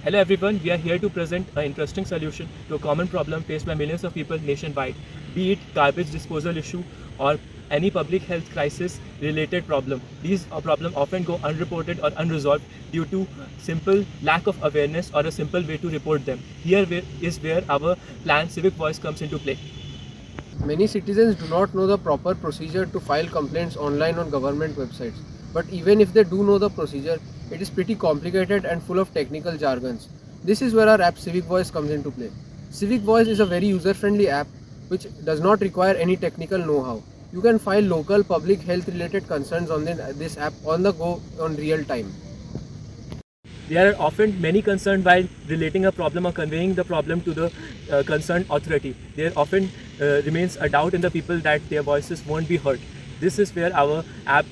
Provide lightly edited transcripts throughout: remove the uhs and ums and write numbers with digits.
Hello everyone, we are here to present an interesting solution to a common problem faced by millions of people nationwide, be it garbage disposal issue or any public health crisis related problem. These problems often go unreported or unresolved due to simple lack of awareness or a simple way to report them. Here is where our plan Civic Voice comes into play. Many citizens do not know the proper procedure to file complaints online on government websites. But even if they do know the procedure, it is pretty complicated and full of technical jargons. This is where our app Civic Voice comes into play. Civic Voice is a very user-friendly app which does not require any technical know-how. You can file local public health related concerns on this app on the go on real time. There are often many concerns while relating a problem or conveying the problem to the concerned authority. There often remains a doubt in the people that their voices won't be heard. This is where our app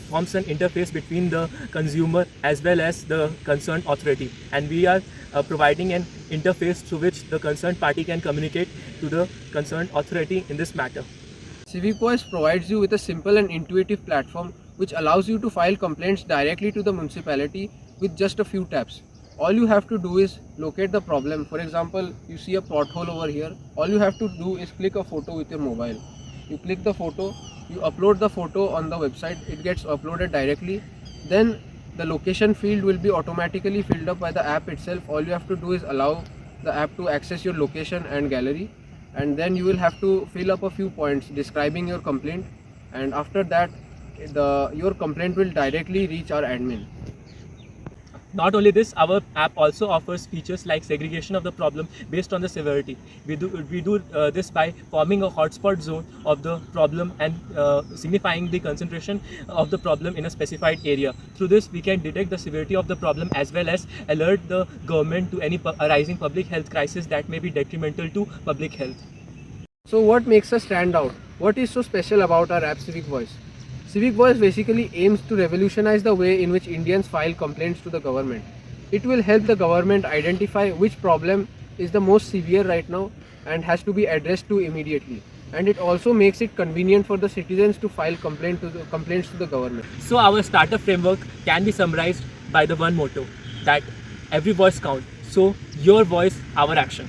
forms an interface between the consumer as well as the concerned authority, and we are providing an interface through which the concerned party can communicate to the concerned authority in this matter. Civic Voice provides you with a simple and intuitive platform which allows you to file complaints directly to the municipality with just a few taps. All you have to do is locate the problem. For example, you see a pothole over here. All you have to do is click a photo with your mobile. You click the photo, you upload the photo on the website, it gets uploaded directly. Then the location field will be automatically filled up by the app itself. All you have to do is allow the app to access your location and gallery, and then you will have to fill up a few points describing your complaint, and after that your complaint will directly reach our admin. Not only this, our app also offers features like segregation of the problem based on the severity. We do this by forming a hotspot zone of the problem and signifying the concentration of the problem in a specified area. Through this, we can detect the severity of the problem as well as alert the government to any arising public health crisis that may be detrimental to public health. So what makes us stand out? What is so special about our app Civic Voice? Civic Voice basically aims to revolutionize the way in which Indians file complaints to the government. It will help the government identify which problem is the most severe right now and has to be addressed to immediately. And it also makes it convenient for the citizens to file complaints to the government. So our startup framework can be summarized by the one motto that every voice counts. So your voice, our action.